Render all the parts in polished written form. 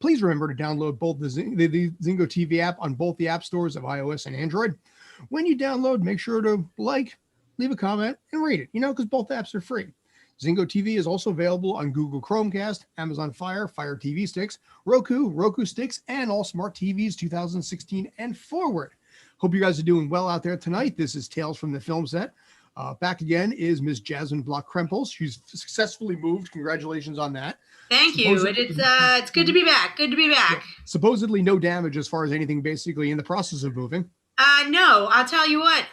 Please remember to download both the Zingo TV app on both the app stores of iOS and Android. When you download, make sure to leave a comment, and rate it, because both apps are free. Zingo TV is also available on Google Chromecast, Amazon Fire TV Sticks, Roku Sticks, and all smart TVs 2016 and forward. Hope you guys are doing well out there tonight. This is Tales from the Film Set. Back again is Ms. Jasmine Bloch-Krempels. She's successfully moved. Congratulations on that. Thank you. It's good to be back. Good to be back. Yeah. Supposedly no damage as far as anything basically in the process of moving. No, I'll tell you what.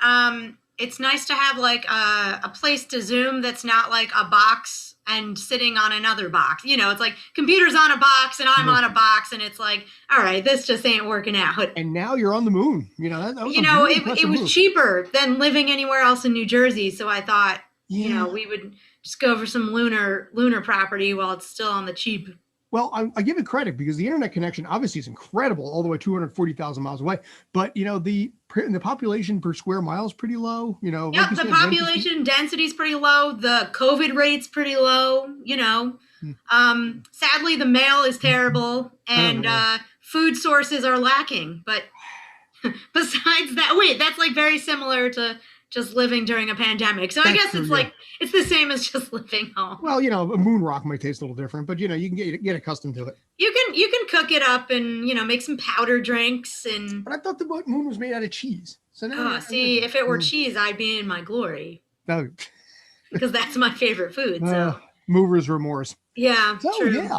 It's nice to have like a place to Zoom that's not like a box and sitting on another box. It's like computers on a box and I'm on a box, and it's like, all right, this just ain't working out. And now you're on the moon. That was it was cheaper than living anywhere else in New Jersey. So I thought, we would just go for some lunar property while it's still on the cheap. Well, I give it credit because the internet connection obviously is incredible, all the way 240,000 miles away. But the population per square mile is pretty low. Yeah, like the population density is pretty low. The COVID rate's pretty low. Sadly, the mail is terrible, and food sources are lacking. But besides that, that's like very similar to just living during a pandemic. So I guess it's like it's the same as just living home. Well, a moon rock might taste a little different, but you can get accustomed to it. You can cook it up and make some powder drinks and. But I thought the moon was made out of cheese. So now if it were cheese, I'd be in my glory. No. Because that's my favorite food. So mover's remorse. Yeah. So true.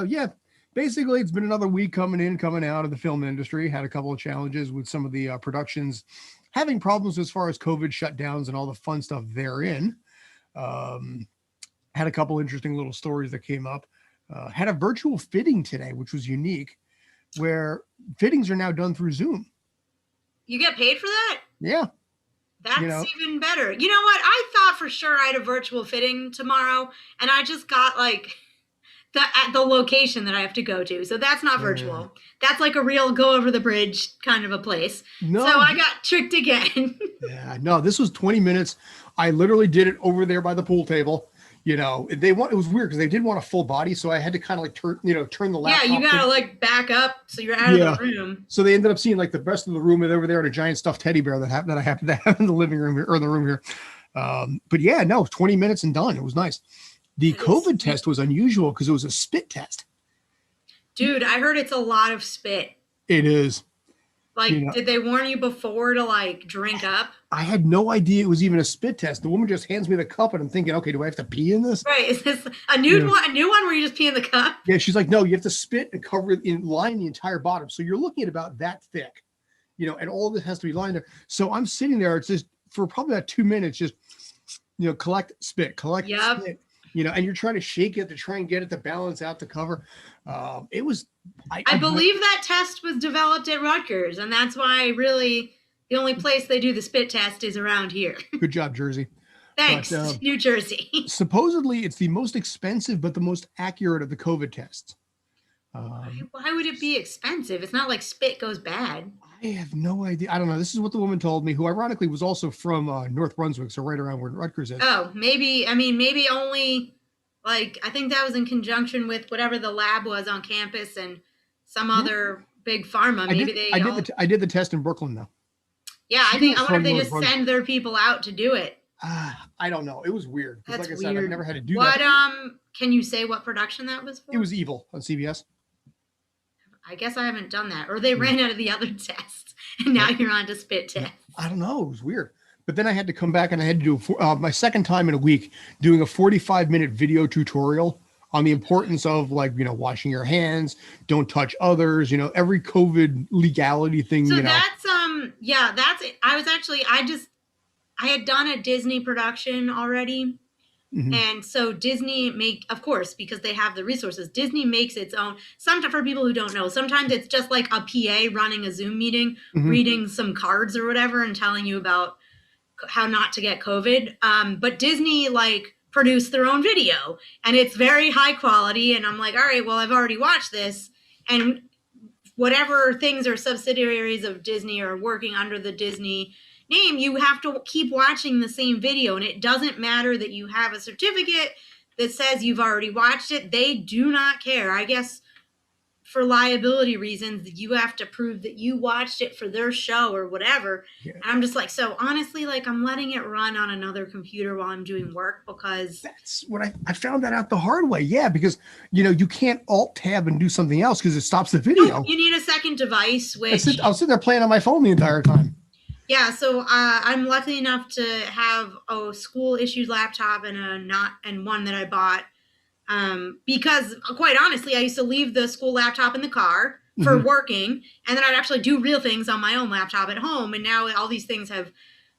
yeah. Basically, it's been another week coming in, coming out of the film industry. Had a couple of challenges with some of the productions having problems as far as COVID shutdowns and all the fun stuff therein. Had a couple interesting little stories that came up. Had a virtual fitting today, which was unique, where fittings are now done through Zoom. You get paid for that? Yeah. That's even better. You know what? I thought for sure I had a virtual fitting tomorrow, and I just got like at the location that I have to go to. So that's not virtual. That's like a real go over the bridge kind of a place. No, so I got tricked again. No, this was 20 minutes. I literally did it over there by the pool table. It was weird because they did want a full body. So I had to kind of like turn the laptop. Yeah, you got to like back up. So you're out of the room. So they ended up seeing like the rest of the room over there and a giant stuffed teddy bear that I happen to have in the living room here, or the room here. But 20 minutes and done. It was nice. The COVID test was unusual because it was a spit test. Dude, I heard it's a lot of spit. It is. Like, did they warn you before to like drink up? I had no idea it was even a spit test. The woman just hands me the cup and I'm thinking, okay, do I have to pee in this? Right. Is this a new one where you just pee in the cup? Yeah. She's like, no, you have to spit and cover it line the entire bottom. So you're looking at about that thick, and all of this has to be lined there. So I'm sitting there. It's just for probably about 2 minutes, just, collect spit. And you're trying to shake it to try and get it to balance out the cover. It was. I believe that test was developed at Rutgers, and that's why really the only place they do the spit test is around here. Good job, Jersey. Thanks, New Jersey. Supposedly, it's the most expensive but the most accurate of the COVID tests. Why would it be expensive? It's not like spit goes bad. I have no idea. I don't know. This is what the woman told me, who ironically was also from North Brunswick, so right around where Rutgers is. Oh, maybe only, like, I think that was in conjunction with whatever the lab was on campus and some other big pharma. I did the test in Brooklyn, though. Yeah, I wonder if they just send their people out to do it. I don't know. It was weird. That's like I weird. said, I've never had to do that. Can you say what production that was for? It was Evil on CBS. I guess I haven't done that. Or they ran out of the other tests, and now you're on to spit test. I don't know. It was weird. But then I had to come back and I had to do my second time in a week doing a 45-minute video tutorial on the importance of, like, washing your hands, don't touch others, every COVID legality thing. So that's it. I had done a Disney production already. Mm-hmm. And so Disney of course, because they have the resources, Disney makes its own. Sometimes, for people who don't know, sometimes it's just like a PA running a Zoom meeting, reading some cards or whatever and telling you about how not to get COVID. But Disney produced their own video and it's very high quality. And I'm like, all right, well, I've already watched this. And whatever things are subsidiaries of Disney or working under the Disney name, you have to keep watching the same video. And it doesn't matter that you have a certificate that says you've already watched it. They do not care. I guess for liability reasons, you have to prove that you watched it for their show or whatever. Yeah. And I'm just like, so honestly, like I'm letting it run on another computer while I'm doing work because that's what I found that out the hard way. Yeah, because you can't alt tab and do something else because it stops the video. No, you need a second device, which I'll sit there playing on my phone the entire time. Yeah, so I'm lucky enough to have a school issued laptop and one that I bought. Because quite honestly, I used to leave the school laptop in the car for working, and then I'd actually do real things on my own laptop at home. And now all these things have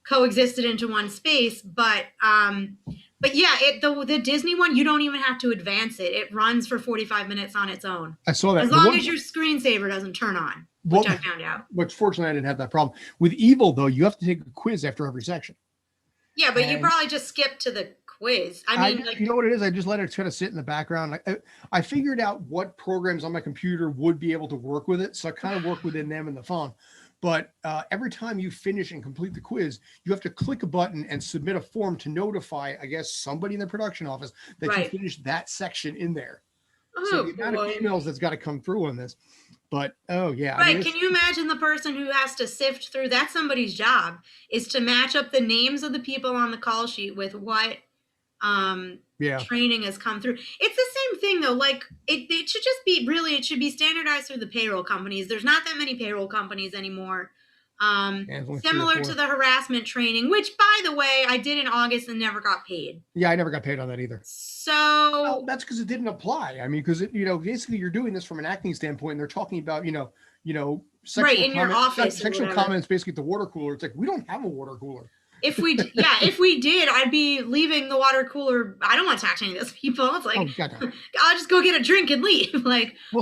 coexisted into one space. But yeah, the Disney one, you don't even have to advance it. It runs for 45 minutes on its own. I saw that. As long as your screensaver doesn't turn on, which I found out. Which fortunately I didn't have that problem. With Evil, though, you have to take a quiz after every section. Yeah, but you probably just skip to the quiz. I mean, you know what it is? I just let it kind of sit in the background. I figured out what programs on my computer would be able to work with it. So I kind of work within them in the phone. But every time you finish and complete the quiz, you have to click a button and submit a form to notify, I guess, somebody in the production office that you finished that section in there. So the amount of emails that's got to come through on this. But, oh, yeah. Right. Can you imagine the person who has to sift through? That's somebody's job, is to match up the names of the people on the call sheet with what training has come through. It's the same thing, though. Like, it should just be it should be standardized through the payroll companies. There's not that many payroll companies anymore. Similar to the harassment training, which, by the way, I did in August and never got paid. Yeah, I never got paid on that either. So that's because it didn't apply. I mean, because basically you're doing this from an acting standpoint, and they're talking about sexual comments basically at the water cooler. It's like, we don't have a water cooler. If we did, I'd be leaving the water cooler. I don't want to talk to any of those people. It's like, I'll just go get a drink and leave. Like, well,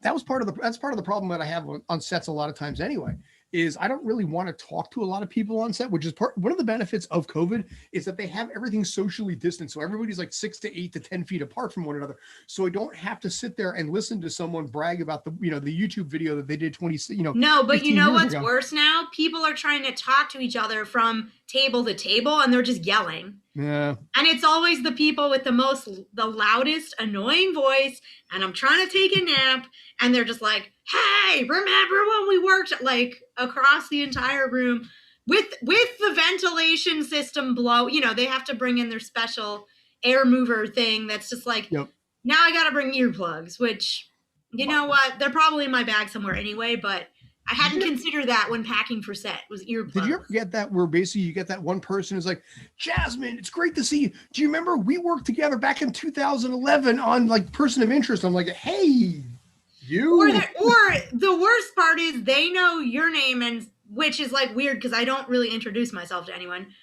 that's part of the problem that I have on sets a lot of times anyway. Is I don't really want to talk to a lot of people on set, which is one of the benefits of COVID is that they have everything socially distant. So everybody's like 6 to 8 to 10 feet apart from one another. So I don't have to sit there and listen to someone brag about the YouTube video that they did 20. No, but you know what's worse now? People are trying to talk to each other from table to table, and they're just yelling. Yeah. And it's always the people with the loudest, annoying voice. And I'm trying to take a nap, and they're just like, "Hey, remember when we worked like across the entire room with the ventilation system blow?" They have to bring in their special air mover thing. That's just like, Now I got to bring earplugs, which, you know what? They're probably in my bag somewhere anyway, but I hadn't considered that when packing for set was earplugs. Did you ever get that where basically you get that one person who's like, "Jasmine, it's great to see you. Do you remember we worked together back in 2011 on like Person of Interest?" I'm like, "Hey, you." Or the worst part is they know your name, and which is like weird because I don't really introduce myself to anyone,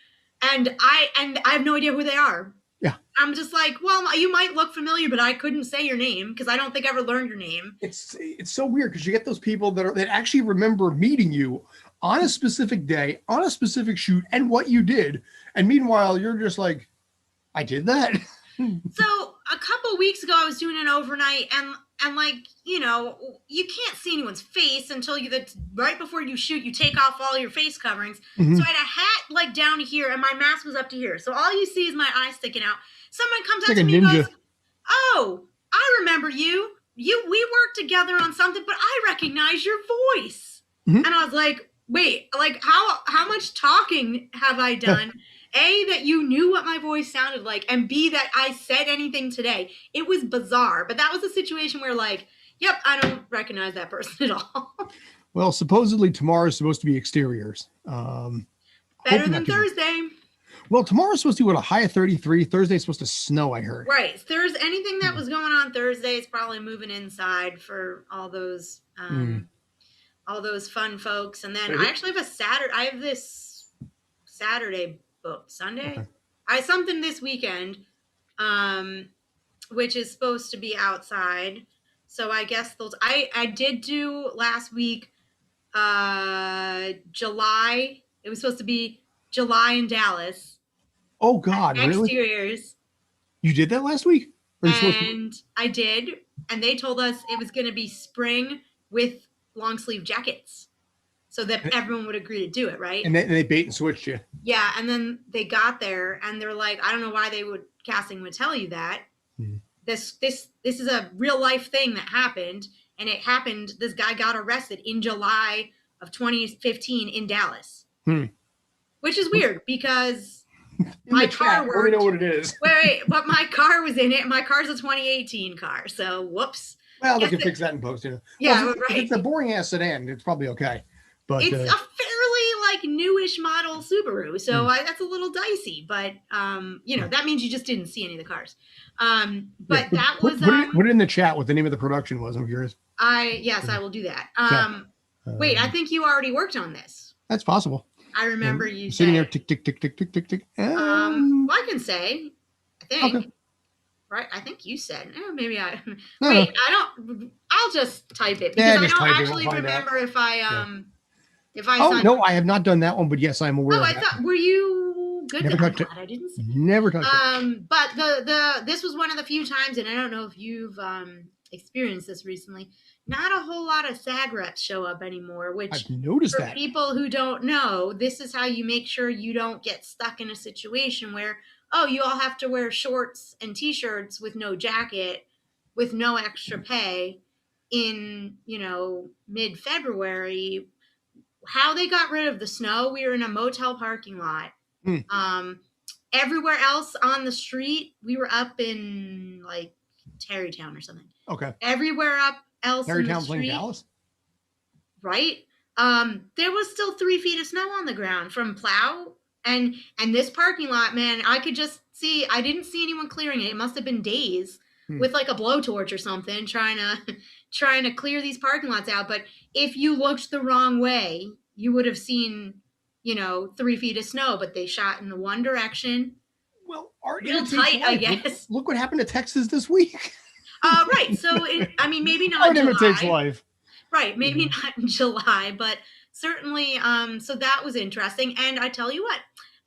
and I have no idea who they are. Yeah. I'm just like, well, you might look familiar, but I couldn't say your name because I don't think I ever learned your name. It's so weird because you get those people that actually remember meeting you on a specific day, on a specific shoot, and what you did. And meanwhile, you're just like, "I did that." So a couple weeks ago, I was doing an overnight, and like, you can't see anyone's face until right before you shoot, you take off all your face coverings. Mm-hmm. So I had a hat like down here, and my mask was up to here. So all you see is my eye sticking out. Someone comes up to me and goes, "Oh, I remember you. We worked together on something, but I recognize your voice." Mm-hmm. And I was like, "Wait, like how much talking have I done?" A, that you knew what my voice sounded like, and B, that I said anything today. It was bizarre, but that was a situation where like, yep, I don't recognize that person at all. Well, supposedly tomorrow is supposed to be exteriors. Better than Thursday. Well, tomorrow's supposed to be a high of 33. Thursday's supposed to snow, I heard. Right. Anything that was going on Thursday is probably moving inside for all those fun folks. And then I actually have I have this Saturday booked. Sunday? Okay. I have something this weekend, which is supposed to be outside. So I guess I did do last week, July. It was supposed to be July in Dallas. Oh God, really? Exteriors. You did that last week? And I did. And they told us it was going to be spring with long sleeve jackets, so that everyone would agree to do it, right? And they bait and switched you. Yeah, and then they got there, and they're like, I don't know why they would casting would tell you that. Hmm. This is a real life thing that happened, and it happened. This guy got arrested in July of 2015 in Dallas, which is weird because my car worked. Let me know what it is. Wait, but my car was in it. My car's a 2018 car, so whoops. Well, they can fix that in post, you know. Yeah, well, right. If it's a boring ass sedan, it's probably okay. But it's a fairly like newish model Subaru, so that's a little dicey. But you know, that means you just didn't see any of the cars. But that was put it in the chat what the name of the production was. I'm curious. Yes, I will do that. Wait, I think you already worked on this. That's possible. I remember you sitting there, tick tick tick tick tick tick tick. Well, I can say, I think. Okay. Right, I think you said. Maybe I. No, wait, no. I don't. I'll just type it because I don't actually remember if I if I. Oh no, I have not done that one, but yes, I'm aware. Oh, I thought were you good? Never touched it. I didn't see. Never touched it. But this was one of the few times, and I don't know if you've experienced this recently. Not a whole lot of SAG reps show up anymore, which I've noticed for that. people who don't know, this is how you make sure you don't get stuck in a situation where, oh, you all have to wear shorts and t-shirts with no jacket, with no extra pay in, you know, mid-February. How they got rid of the snow, we were in a motel parking lot. Everywhere else on the street, we were up in like Tarrytown or something. Okay. Everywhere else in the street, Dallas? Right? There was still 3 feet of snow on the ground from plow. And this parking lot, man, I could just see, I didn't see anyone clearing it. It must have been days with like a blowtorch or something trying to clear these parking lots out. But if you looked the wrong way, you would have seen, you know, 3 feet of snow, but they shot in the one direction. Well, real tight, I guess. Look what happened to Texas this week. Right. So, I mean, maybe not Art imitates life. Right. Maybe not in July, but certainly, so that was interesting. And I tell you what,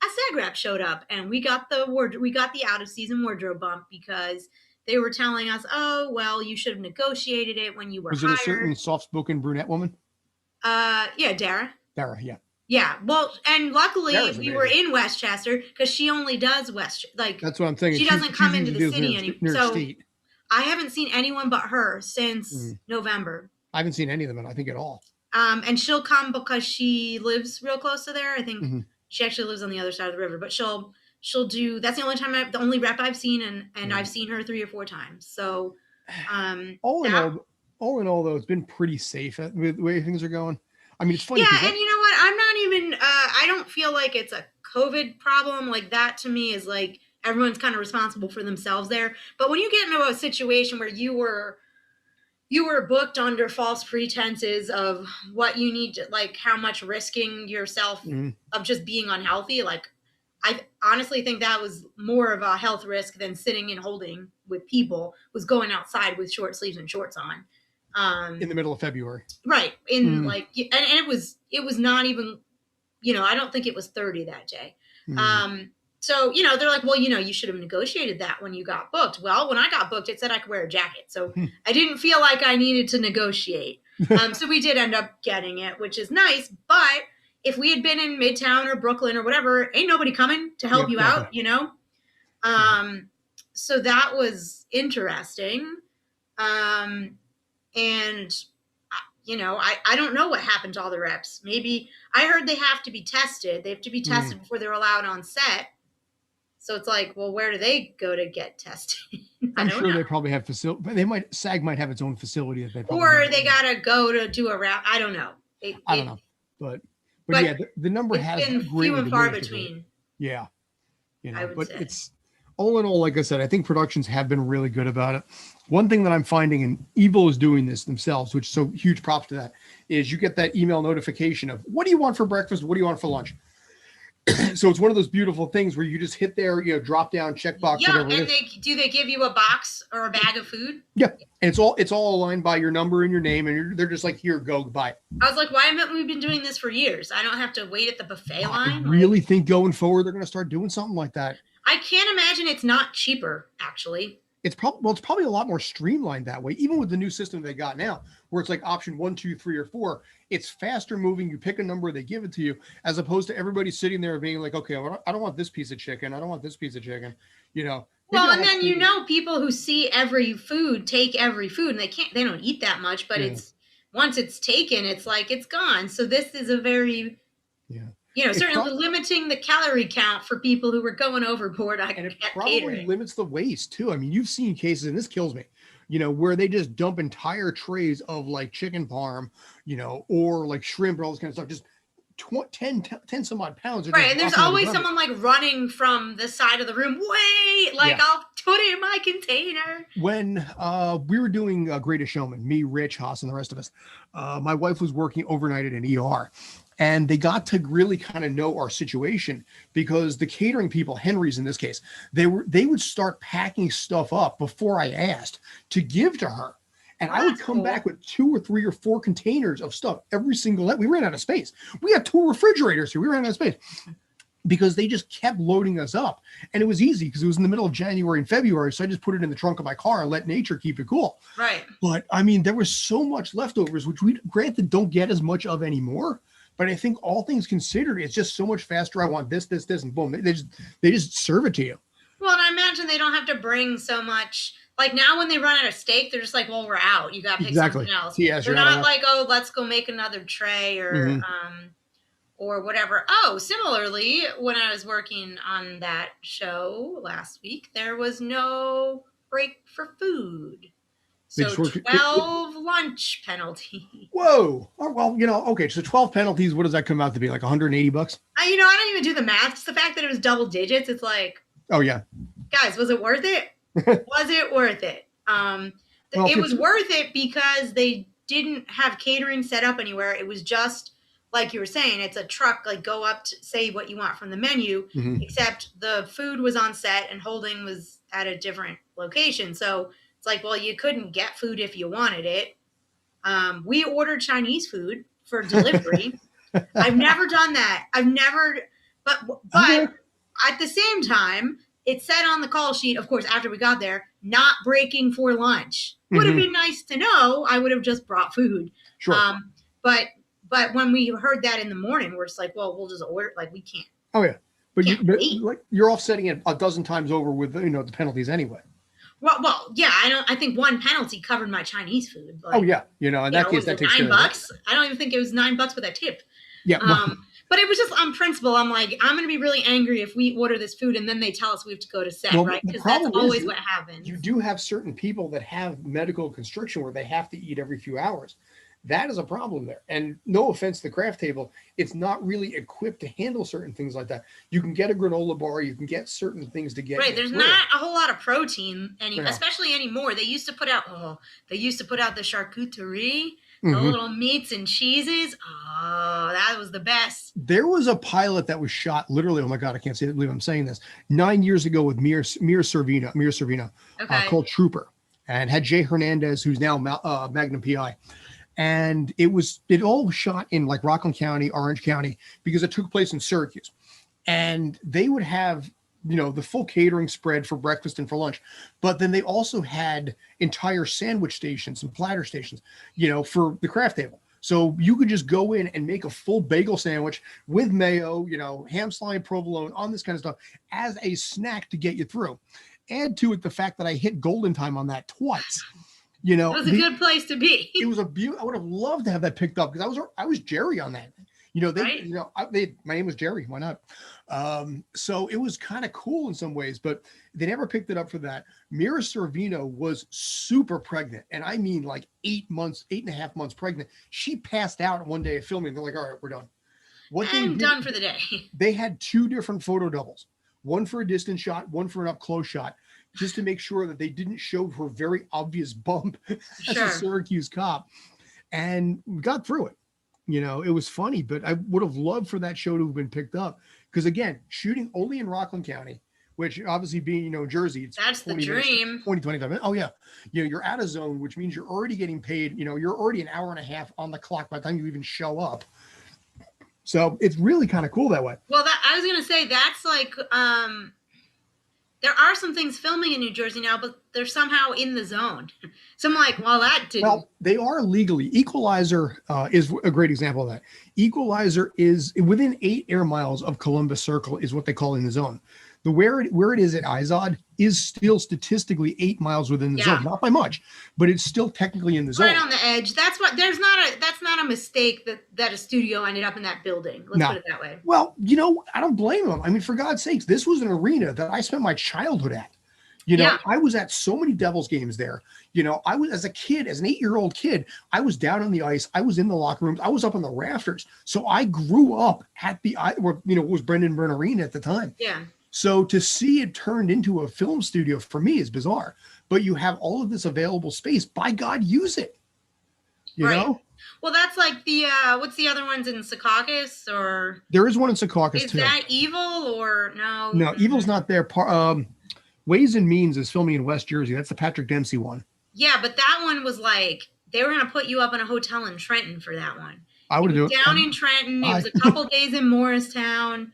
a SAG rep showed up and we got the out of season wardrobe bump because they were telling us, oh, well, you should have negotiated it when you were hired. Was it a certain soft-spoken brunette woman? Yeah, Dara. Dara, yeah. Yeah, well, and luckily we were in Westchester because she only does that's what I'm thinking. She doesn't come into the city anymore. So state. I haven't seen anyone but her since November. I haven't seen any of them, I think, at all. And she'll come because she lives real close to there. I think she actually lives on the other side of the river, but she'll do. That's the only time the only rep I've seen, and I've seen her 3 or 4 times. So, all in all, though, it's been pretty safe with the way things are going. I mean, it's funny. Yeah, and you know what? I'm not even. I don't feel like it's a COVID problem. Like that to me is like everyone's kind of responsible for themselves there. But when you get into a situation where you were booked under false pretenses of what you need to, like how much risking yourself of just being unhealthy, like I honestly think that was more of a health risk than sitting and holding with people, was going outside with short sleeves and shorts on. In the middle of February. Right. Like, and it was not even, you know, I don't think it was 30 that day. So, you know, they're like, well, you know, you should have negotiated that when you got booked. Well, when I got booked, it said I could wear a jacket. So I didn't feel like I needed to negotiate. So we did end up getting it, which is nice. But if we had been in Midtown or Brooklyn or whatever, ain't nobody coming to help you out, you know? So that was interesting. And, you know, I don't know what happened to all the reps. Maybe I heard they have to be tested. They have to be tested before they're allowed on set. So it's like, well, where do they go to get tested? I'm sure they probably have facility. SAG might have its own facility that they probably or they got to go to do a route. I don't know. I don't know. But yeah, the number has been few and far between. Yeah. You know, but say. It's all in all, like I said, I think productions have been really good about it. One thing that I'm finding, and Evil is doing this themselves, which is so huge props to that, is you get that email notification of what do you want for breakfast? What do you want for lunch? So it's one of those beautiful things where you just hit there, you know, drop down, checkbox, yeah, whatever. And they give you a box or a bag of food? Yeah. And it's all aligned by your number and your name, and they're just like, here, go, buy. I was like, why haven't we been doing this for years? I don't have to wait at the buffet line. I really think going forward they're going to start doing something like that. I can't imagine it's not cheaper, actually. It's probably a lot more streamlined that way, even with the new system they got now, where it's like option 1, 2, 3, or 4. It's faster moving. You pick a number, they give it to you, as opposed to everybody sitting there being like, okay, I don't want this piece of chicken. I don't want this piece of chicken. You know, Well, and then people who see every food take every food, and they don't eat that much, but it's once it's taken, it's like it's gone. So this is a very certainly limiting the calorie count for people who were going overboard on and it probably limits the waste too. I mean, you've seen cases, and this kills me, where they just dump entire trays of like chicken parm, or like shrimp and all this kind of stuff, just 10 some odd pounds. Right, and there's always someone like running from the side of the room. Wait, I'll put it in my container. When we were doing Greatest Showman, me, Rich, Haas, and the rest of us, my wife was working overnight at an ER. And they got to really kind of know our situation because the catering people, Henry's in this case, they would start packing stuff up before I asked to give to her. And I would come back with 2 or 3 or 4 containers of stuff every single night. We ran out of space. We had 2 refrigerators here. We ran out of space because they just kept loading us up. And it was easy because it was in the middle of January and February. So I just put it in the trunk of my car and let nature keep it cool. Right. But I mean, there was so much leftovers, which we granted don't get as much of anymore. But I think all things considered, it's just so much faster. I want this, and boom. They just serve it to you. Well, and I imagine they don't have to bring so much. Like now when they run out of steak, they're just like, well, we're out. You got to pick something else. Yeah, they're not like, oh, let's go make another tray or whatever. Oh, similarly, when I was working on that show last week, there was no break for food. So 12 lunch penalty. Whoa. Oh, well, okay. So 12 penalties, what does that come out to be? Like $180? I don't even do the math. It's the fact that it was double digits. It's like, oh yeah. Guys, was it worth it? Was it worth it? It was worth it because they didn't have catering set up anywhere. It was just like you were saying, it's a truck, like go up to say what you want from the menu, except the food was on set and holding was at a different location. So it's like, well, you couldn't get food if you wanted it. We ordered Chinese food for delivery. I've never done that. But at the same time, it said on the call sheet, of course, after we got there, not breaking for lunch. Would have been nice to know. I would have just brought food. Sure. But when we heard that in the morning, we're just like, well, we'll just order. Like, we can't. Oh yeah, but you're offsetting it a dozen times over with the penalties anyway. Well, yeah. I think one penalty covered my Chinese food. But, oh yeah, in that case, that takes $9. I don't even think it was $9 with a tip. Yeah. But it was just on principle. I'm like, I'm going to be really angry if we order this food and then they tell us we have to go to set, right? Because that's always what happens. You do have certain people that have medical constriction where they have to eat every few hours. That is a problem there. And no offense to the craft table, it's not really equipped to handle certain things like that. You can get a granola bar. You can get certain things to get. Right. There's not a whole lot of protein, especially anymore. They used to put out the charcuterie. The little meats and cheeses. Oh, that was the best. There was a pilot that was shot literally. Oh my God, I can't believe I'm saying this. 9 years ago with Mir Servino, called Trooper, and had Jay Hernandez, who's now Magnum PI. And it all shot in like Rockland County, Orange County, because it took place in Syracuse. And they would have the full catering spread for breakfast and for lunch. But then they also had entire sandwich stations and platter stations, for the craft table. So you could just go in and make a full bagel sandwich with mayo, ham slime, provolone, on this kind of stuff as a snack to get you through. Add to it the fact that I hit golden time on that twice. It was a good place to be. It was I would have loved to have that picked up because I was Jerry on that. My name was Jerry. Why not? So it was kind of cool in some ways, but they never picked it up for that. Mira Sorvino was super pregnant. And I mean like 8.5 months pregnant. She passed out one day of filming. They're like, all right, we're done. Done for the day. They had 2 different photo doubles, one for a distance shot, one for an up close shot, just to make sure that they didn't show her very obvious bump as a Syracuse cop. And we got through it. It was funny, but I would have loved for that show to have been picked up. Because again, shooting only in Rockland County, which obviously being, Jersey, that's the dream. 25 minutes. Oh yeah. You're out of zone, which means you're already getting paid, you're already an hour and a half on the clock by the time you even show up. So it's really kind of cool that way. Well, I was going to say that's like, there are some things filming in New Jersey now, but they're somehow in the zone. So I'm like, well, that didn't. Well, they are legally. Equalizer is a great example of that. Equalizer is within 8 air miles of Columbus Circle is what they call in the zone. where it is at Izod is still statistically 8 miles within the zone, not by much, but it's still technically in the zone. Right on the edge. That's what that's not a mistake that a studio ended up in that building. Let's put it that way. Well, I don't blame them. I mean, for God's sakes, this was an arena that I spent my childhood at. I was at so many Devils games there. I was, as a kid, as an 8-year-old kid, I was down on the ice. I was in the locker rooms. I was up on the rafters. So I grew up at where, it was Brendan Byrne Arena at the time. Yeah. So to see it turned into a film studio for me is bizarre. But you have all of this available space. By God, use it. You know? Well, that's like the what's the other ones in Secaucus, or there is one in Secaucus too. Is that Evil or no? No, Evil's not there. Ways and Means is filming in West Jersey. That's the Patrick Dempsey one. Yeah, but that one was like they were going to put you up in a hotel in Trenton for that one. I would do it down in Trenton. It was a couple days in Morristown,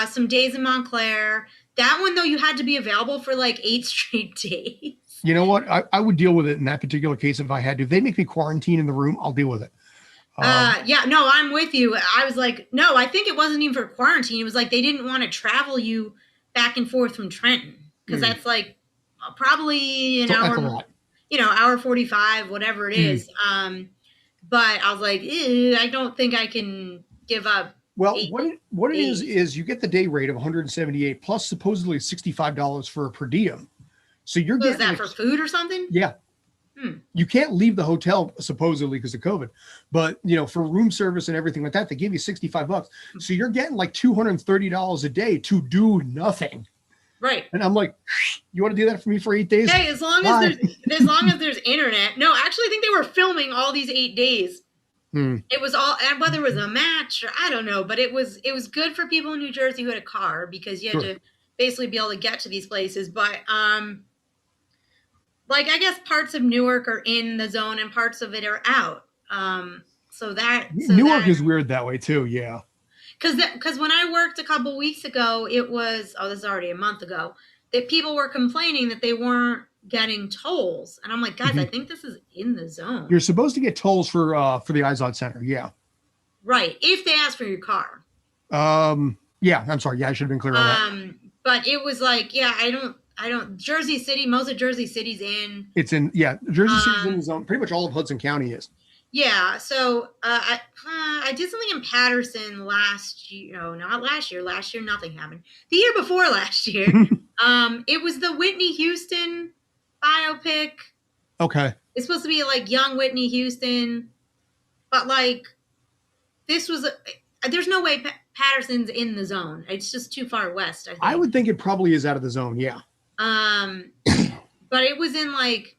some days in Montclair. That one though, you had to be available for like 8 straight days. You know what? I would deal with it in that particular case if I had to. If they make me quarantine in the room, I'll deal with it. Yeah, no, I'm with you. I was like, no, I think it wasn't even for quarantine. It was like they didn't want to travel you back and forth from Trenton. Because that's like probably an hour, hour 45, whatever it is. But I was like, I don't think I can give up. Well, what it is you get the day rate of $178 plus supposedly $65 for a per diem. So you're getting. Is that for food or something? Yeah. You can't leave the hotel supposedly because of COVID, but for room service and everything like that, they give you $65. So you're getting like $230 a day to do nothing. Right. And I'm like, you want to do that for me for 8 days? Hey, as long as there's internet. No, actually I think they were filming all these 8 days. It was all, and whether it was a match or I don't know, but it was good for people in New Jersey who had a car because you had to basically be able to get to these places. But like I guess parts of Newark are in the zone and parts of it are out. Newark is weird that way too. Yeah. Because when I worked a couple weeks ago, it was, this is already a month ago, that people were complaining that they weren't getting tolls. And I'm like, guys, I think this is in the zone. You're supposed to get tolls for the Izod Center. Yeah. Right. If they ask for your car. Yeah, I'm sorry. Yeah, I should have been clear on that. But it was like, I don't, Jersey City, most of Jersey City's in. Jersey City's in the zone. Pretty much all of Hudson County is. Yeah, so I did something in Patterson last year. No, not last year. Last year, nothing happened. The year before last year, it was the Whitney Houston biopic. Okay. It's supposed to be like young Whitney Houston, but like this was there's no way Patterson's in the zone. It's just too far west. I think. I would think it probably is out of the zone. Yeah. But it was in like.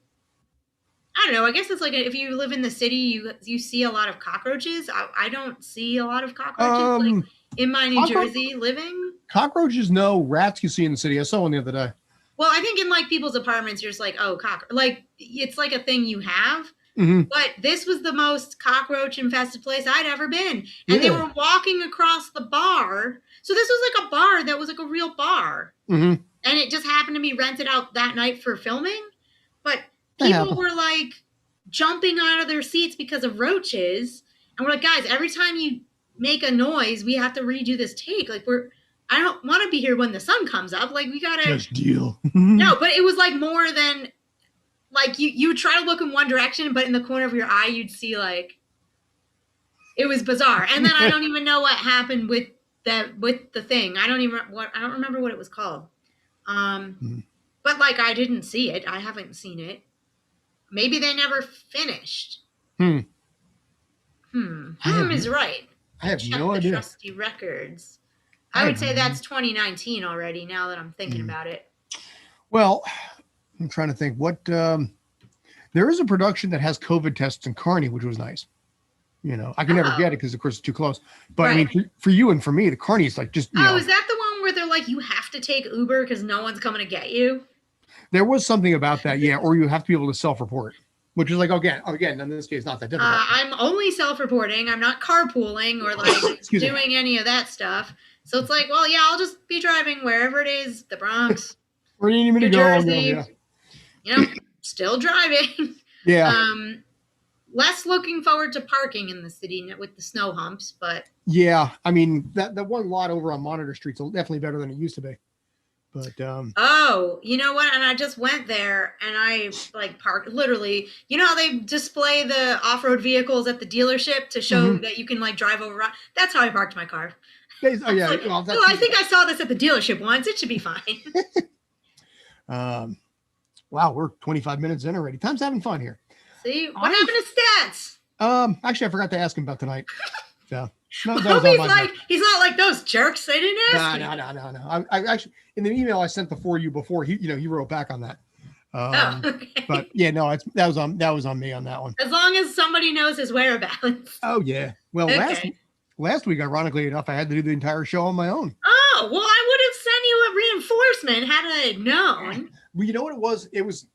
I don't know. I guess it's like if you live in the city, you see a lot of cockroaches. I don't see a lot of cockroaches like in my New Jersey living. Cockroaches, no. Rats you see in the city. I saw one the other day. Well, I think in like people's apartments, you're just like, oh, like it's like a thing you have. But this was the most cockroach infested place I'd ever been, and they were walking across the bar. So this was like a bar that was like a real bar, and it just happened to be rented out that night for filming, but. People were like jumping out of their seats because of roaches. And we're like, guys, every time you make a noise, we have to redo this take. Like I don't want to be here when the sun comes up. Like we gotta just deal. No, but it was like more than like you would try to look in one direction, but in the corner of your eye, you'd see like it was bizarre. And then I don't even know what happened with the thing. I don't remember what it was called. But like I didn't see it. I haven't seen it. Maybe they never finished. Is right. I have no idea. Trusty records. I would say that's 2019 already. Now that I'm thinking about it. Well, I'm trying to think what. There is a production that has COVID tests in Kearney, which was nice. I can never get it because of course it's too close. But I mean, for you and for me, the Kearney is like just. Is that the one where they're like you have to take Uber because no one's coming to get you? There was something about that, yeah, or you have to be able to self-report, which is like, again, in this case, not that difficult. I'm only self-reporting. I'm not carpooling or like doing any of that stuff. So it's like, well, yeah, I'll just be driving wherever it is, the Bronx, where do you need me to go? Jersey, still driving. Yeah. Less looking forward to parking in the city with the snow humps, but. Yeah, I mean, that one lot over on Monitor Street's definitely better than it used to be. But oh, you know what? And I just went there and I like parked literally. You know how they display the off-road vehicles at the delership to show that you can like drive over? That's how I parked my car. oh yeah, like, well, I think I saw this at the dealership once. It should be fine. Wow, we're 25 minutes in already. Time's having fun here. See, what happened to stats? Actually, I forgot to ask him about tonight. So no, he's not like those jerks. They didn't ask me. No. I actually, in the email I sent before he wrote back on that. Okay. But yeah, no, that was on me on that one. As long as somebody knows his whereabouts. Oh yeah. Well, okay. last week, ironically enough, I had to do the entire show on my own. Oh, well, I would have sent you a reinforcement had I known. Well, you know what it was? It was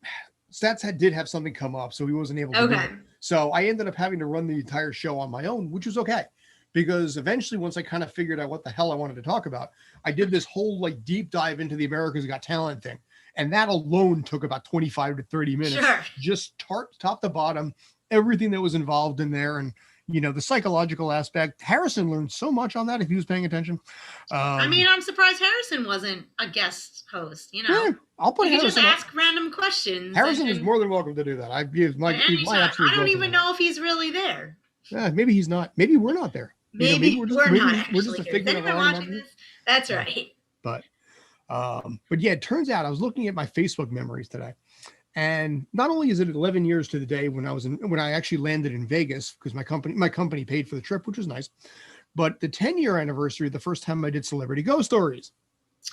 Stats did have something come up, so he wasn't able to do it. So I ended up having to run the entire show on my own, which was okay. Because eventually, once I kind of figured out what the hell I wanted to talk about, I did this whole like deep dive into the America's Got Talent thing. And that alone took about 25 to 30 minutes. Sure. Just top to bottom, everything that was involved in there. And, you know, the psychological aspect. Harrison learned so much on that if he was paying attention. I mean, I'm surprised Harrison wasn't a guest host, you know. Yeah, I'll put Harrison. Just ask random questions. Harrison is more than welcome to do that. I don't even know if he's really there. Yeah, maybe he's not. Maybe we're not there. Maybe we're not. We're just a figment of our imagination. That's right. But yeah, it turns out I was looking at my Facebook memories today, and not only is it 11 years to the day when I actually landed in Vegas because my company paid for the trip, which was nice, but the 10-year anniversary of the first time I did Celebrity Ghost Stories,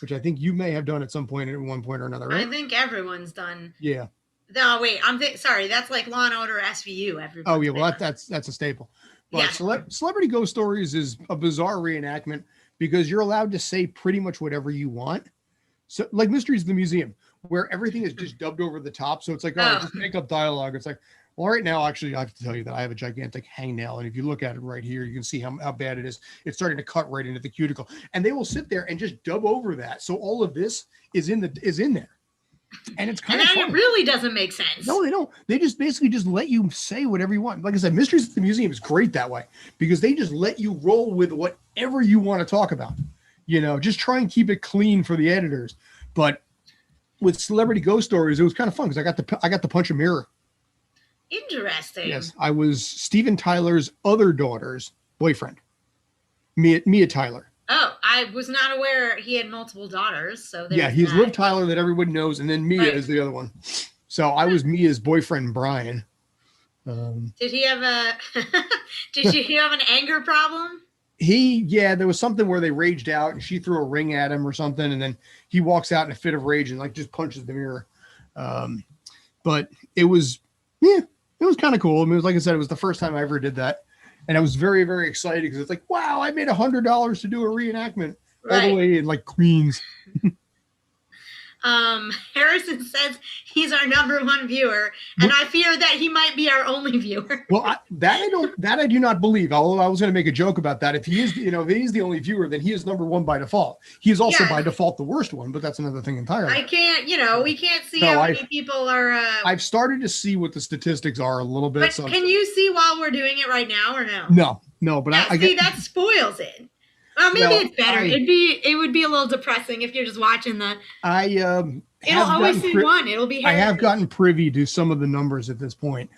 which I think you may have done at some point at one point or another, right? I think everyone's done. Yeah. No, wait. Sorry. That's like Law and Order SVU. Oh yeah, well that's a staple. But yeah. Celebrity Ghost Stories is a bizarre reenactment because you're allowed to say pretty much whatever you want. So, like Mysteries of the Museum, where everything is just dubbed over the top. So it's like, just make up dialogue. It's like, well, right now, actually, I have to tell you that I have a gigantic hangnail. And if you look at it right here, you can see how bad it is. It's starting to cut right into the cuticle. And they will sit there and just dub over that. So all of this is in there. And it's kind of fun. It really doesn't make sense. No, they don't. They just basically just let you say whatever you want. Like I said, Mysteries at the Museum is great that way because they just let you roll with whatever you want to talk about. You know, just try and keep it clean for the editors. But with Celebrity Ghost Stories, it was kind of fun because I got to punch a mirror. Interesting. Yes, I was Steven Tyler's other daughter's boyfriend, Mia Tyler. Oh, I was not aware he had multiple daughters. So yeah, he's Liv Tyler that everybody knows, and then Mia is the other one. So I was Mia's boyfriend, Brian. Did he have Did he have an anger problem? There was something where they raged out, and she threw a ring at him or something, and then he walks out in a fit of rage and like just punches the mirror. But it was kind of cool. I mean, it was like I said, it was the first time I ever did that. And I was very, very excited because it's like, wow, I made $100 to do a reenactment all the way in like Queens. Harrison says he's our number one viewer, and I fear that he might be our only viewer. Well, I do not believe. Although I was going to make a joke about that. If he is, if he's the only viewer, then he is number one by default. He is also by default the worst one, but that's another thing entirely. I can't, we can't see how many people are. I've started to see what the statistics are a little bit. But can you see while we're doing it right now or no? No, but that spoils it. Well, maybe it's better. It would be a little depressing if you're just watching the. It'll always see one. It'll be. Harrison. I have gotten privy to some of the numbers at this point,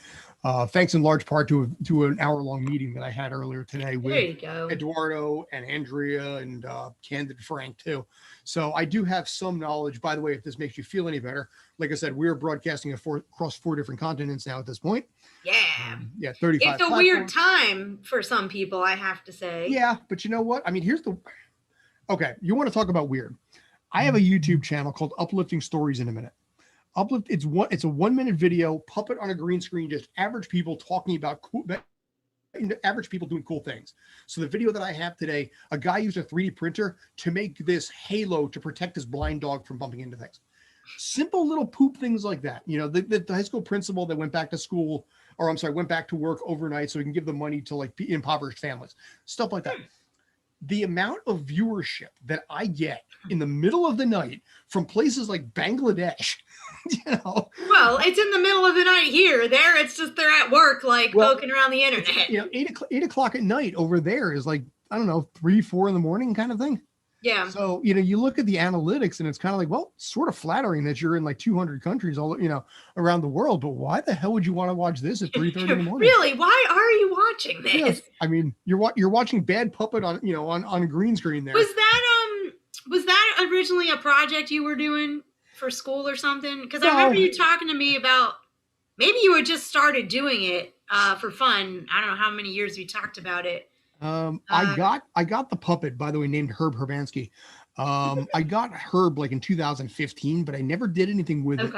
thanks in large part to an hour-long meeting that I had earlier today with Eduardo and Andrea and Candid Frank too. So I do have some knowledge. By the way, if this makes you feel any better, like I said, we're broadcasting across 4 different continents now at this point. Yeah. 35. It's a platforms. weird time for some people, I have to say. Yeah, but you know what? I mean, okay, you want to talk about weird. I have a YouTube channel called Uplifting Stories in a Minute. It's a 1-minute video, puppet on a green screen, just average people talking about average people doing cool things. So the video that I have today, a guy used a 3D printer to make this halo to protect his blind dog from bumping into things. Simple little poop things like that. The high school principal that went back to work overnight so he can give the money to like impoverished families, stuff like that. The amount of viewership that I get in the middle of the night from places like Bangladesh, Well, it's in the middle of the night here. There, it's just they're at work, poking around the internet. 8 o'clock at night over there is like, I don't know, 3, 4 in the morning kind of thing. Yeah. So, you look at the analytics and it's kind of like, well, sort of flattering that you're in like 200 countries all, around the world, but why the hell would you want to watch this at 3:30 in the morning? Really? Why are you watching Yes. this? I mean, you're watching bad puppet on, on a green screen there. Was that originally a project you were doing for school or something? Because I No. remember you talking to me about maybe you had just started doing it for fun. I don't know how many years we talked about it. I got the puppet, by the way, named Herb Herbansky. I got Herb like in 2015, but I never did anything with it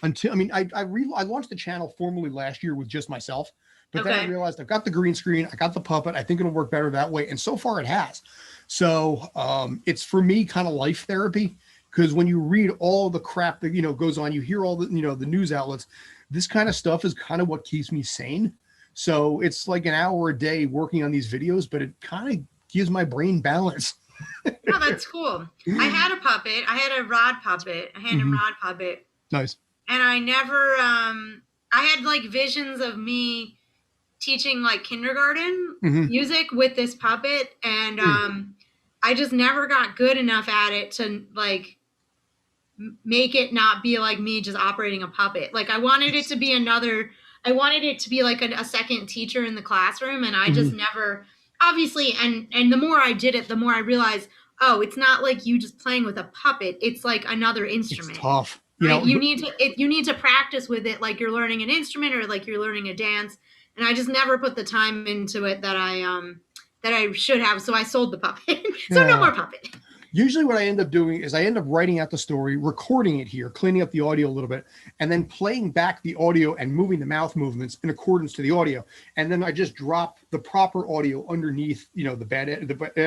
until, I launched the channel formally last year with just myself, but then I realized I've got the green screen, I got the puppet. I think it'll work better that way. And so far it has. So, it's for me kind of life therapy, because when you read all the crap that, goes on, you hear all the, the news outlets, this kind of stuff is kind of what keeps me sane. So it's like an hour a day working on these videos, but it kind of gives my brain balance. Oh, that's cool. I had a puppet. I had a rod puppet, a hand and rod puppet. Nice. And I never, I had like visions of me teaching like kindergarten music with this puppet. And I just never got good enough at it to like make it not be like me just operating a puppet. Like I wanted it to be like a second teacher in the classroom. And I just never, obviously, and the more I did it, the more I realized, oh, it's not like you just playing with a puppet. It's like another instrument. It's tough. Right? You need to practice with it like you're learning an instrument or like you're learning a dance. And I just never put the time into it that I should have. So I sold the puppet. No more puppet. Usually what I end up doing is I end up writing out the story, recording it here, cleaning up the audio a little bit, and then playing back the audio and moving the mouth movements in accordance to the audio. And then I just drop the proper audio underneath, the bad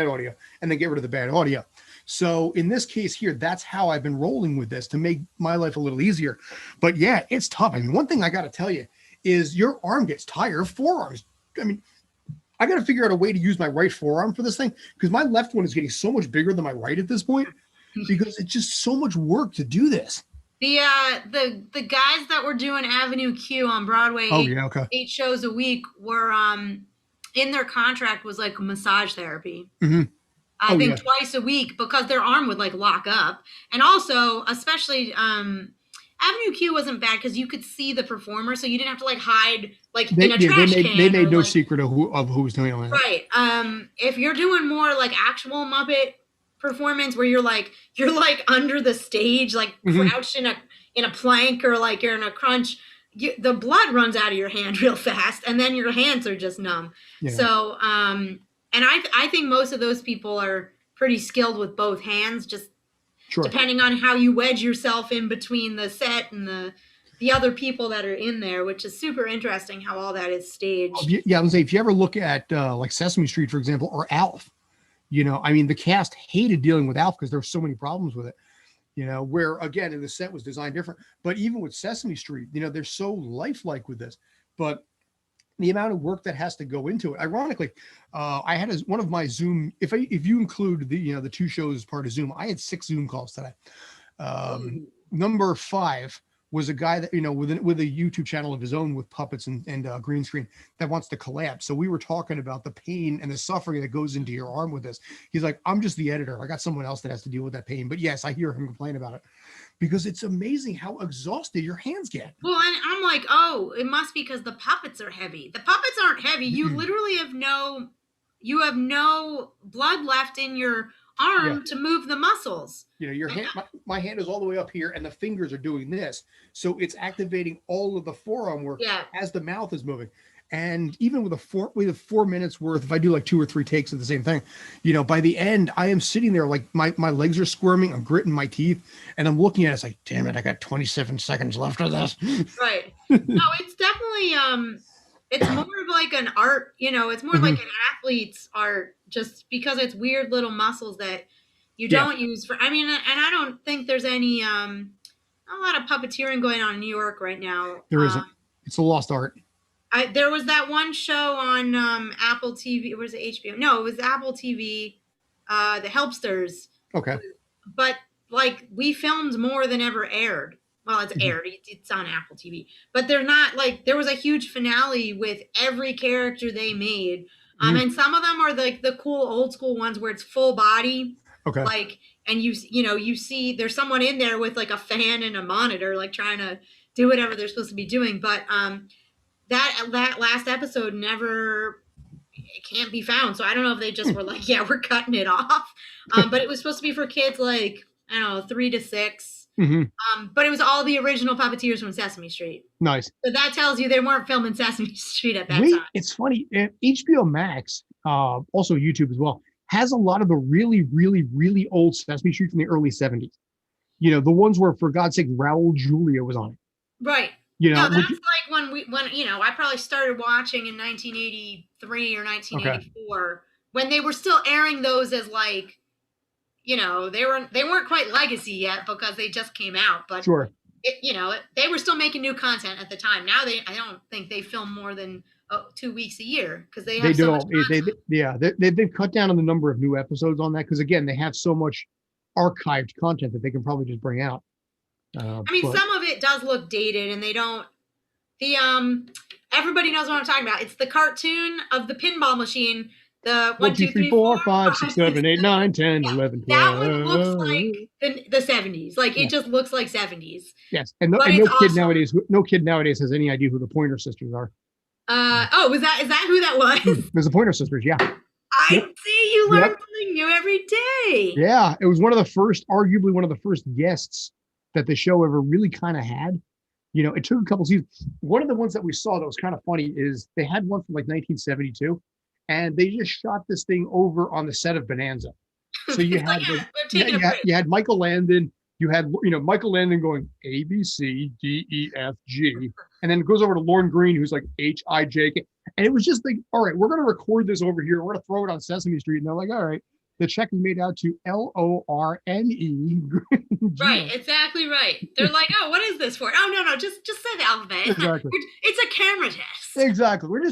audio, and then get rid of the bad audio. So in this case here, that's how I've been rolling with this to make my life a little easier. But yeah, it's tough. I mean, one thing I got to tell you is your arm gets tired, forearms. I mean, I got to figure out a way to use my right forearm for this thing, because my left one is getting so much bigger than my right at this point, because it's just so much work to do this. The guys that were doing Avenue Q on Broadway, 8 shows a week, were in their contract was like massage therapy. I think twice a week, because their arm would like lock up. And also, especially Avenue Q wasn't bad because you could see the performer, so you didn't have to like hide like in a trash can. They made no secret of who was doing it. Right. If you're doing more like actual Muppet performance where you're like under the stage, like crouched in a plank, or like you're in a crunch, the blood runs out of your hand real fast, and then your hands are just numb. Yeah. So, and I think most of those people are pretty skilled with both hands, just depending on how you wedge yourself in between the set and the other people that are in there, which is super interesting how all that is staged. Yeah, I would say if you ever look at like Sesame Street, for example, or Alf, the cast hated dealing with Alf because there were so many problems with it. Where again, in the set was designed different. But even with Sesame Street, they're so lifelike with this. But the amount of work that has to go into it. Ironically, I had one of my Zoom. If you include the 2 shows as part of Zoom, I had 6 Zoom calls today. Number 5 was a guy that with a YouTube channel of his own with puppets and green screen that wants to collab. So we were talking about the pain and the suffering that goes into your arm with this. He's like, I'm just the editor. I got someone else that has to deal with that pain. But yes, I hear him complain about it, because it's amazing how exhausted your hands get. Well, and I'm like, oh, it must be because the puppets are heavy. The puppets aren't heavy. You literally have no blood left in your arm to move the muscles. Your hand, my hand is all the way up here, and the fingers are doing this, so it's activating all of the forearm work as the mouth is moving. And even with 4 minutes worth, if I do like 2 or 3 takes of the same thing, by the end, I am sitting there like my legs are squirming, I'm gritting my teeth, and I'm looking at it, it's like, damn it, I got 27 seconds left of this. Right. No, it's definitely it's more of like an art, it's more like an athlete's art, just because it's weird little muscles that you don't use for, and I don't think there's any, not a lot of puppeteering going on in New York right now. There isn't. It's a lost art. There was that one show on Apple TV, or was it HBO? No, it was Apple TV, the Helpsters. Okay. But like we filmed more than ever aired. Well, it's aired. It's on Apple TV. But they're not like, there was a huge finale with every character they made. And some of them are like the cool old school ones where it's full body. Okay. Like, and you see there's someone in there with like a fan and a monitor, like trying to do whatever they're supposed to be doing. But that last episode never, it can't be found. So I don't know if they just were like, yeah, we're cutting it off. But it was supposed to be for kids like, I don't know, 3 to 6. But it was all the original puppeteers from Sesame Street. Nice. So that tells you they weren't filming Sesame Street at that time. It's funny. HBO Max, also YouTube as well, has a lot of the really, really, really old Sesame Street from the early 70s. You know, the ones where, for God's sake, Raul Julia was on it. Right. You know, no, that's like when I probably started watching in 1983 or 1984 okay. when they were still airing those as like, they weren't quite legacy yet because they just came out, but sure. They were still making new content at the time. Now I don't think they film more than 2 weeks a year because they have so much content. They've cut down on the number of new episodes on that because again they have so much archived content that they can probably just bring out. Some of it does look dated, and they don't. Everybody knows what I'm talking about. It's the cartoon of the pinball machine. The 1, 2, 3, 4, 5, 6, 7, 8, 9, 10, 11, 12. That one looks like the 70s. Like it just looks like 70s. Yes, and no kid nowadays has any idea who the Pointer Sisters are. Is that who that was? There's the Pointer Sisters, yeah. I see, you learn something new every day. Yeah, it was arguably one of the first guests that the show ever really kind of had. You know, it took a couple seasons. One of the ones that we saw that was kind of funny is they had one from like 1972, and they just shot this thing over on the set of Bonanza. So you had you had Michael Landon. You had Michael Landon going A B C D E F G, and then it goes over to Lorne Green, who's like H I J K, and it was just like, all right, we're going to record this over here. We're going to throw it on Sesame Street, and they're like, all right, the check is made out to LORNE. Right, exactly right. They're like, oh, what is this for? Oh no, just say the alphabet. Exactly. It's a camera test. Exactly. We're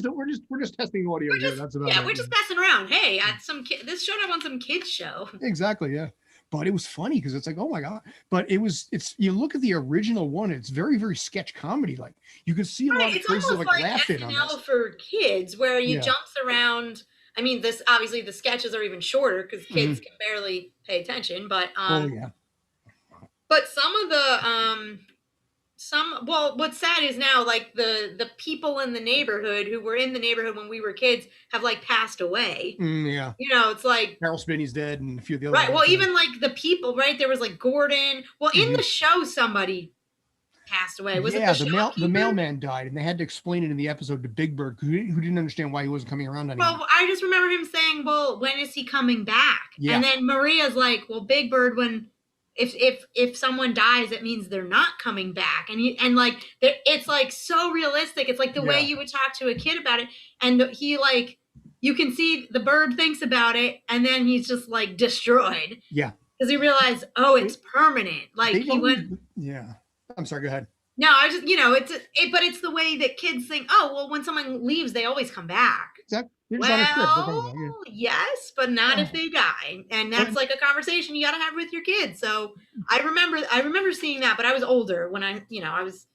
just testing audio here. That's about it. We're just messing around. Hey, this showed up on some kids show. Exactly. Yeah. But it was funny because it's like, oh my God. But it's you look at the original one, it's very, very sketch comedy. Like you could see a lot of places like laughing on this. For kids where he jumps around. I mean, this obviously the sketches are even shorter because kids can barely pay attention. But but some of the what's sad is now like the people in the neighborhood who were in the neighborhood when we were kids have like passed away. Yeah. It's like Harold Spinney's dead and a few of the other right. Well, even like the people, right? There was like Gordon. Well, in the show, somebody passed away. Was it the mailman died, and they had to explain it in the episode to Big Bird who didn't understand why he wasn't coming around anymore. Well, I just remember him saying, "Well, when is he coming back?" Yeah. And then Maria's like, "Well, Big Bird, when if someone dies, it means they're not coming back." And like it's like so realistic. It's like the way you would talk to a kid about it, and he like you can see the bird thinks about it, and then he's just like destroyed. Yeah, because he realized, oh, it's permanent. Like he went. Yeah. I'm sorry, go ahead. No, I just, but it's the way that kids think, oh, well, when someone leaves, they always come back. Exactly. Well, yes, but not if they die. And that's like a conversation you got to have with your kids. So I remember seeing that, but I was older when I was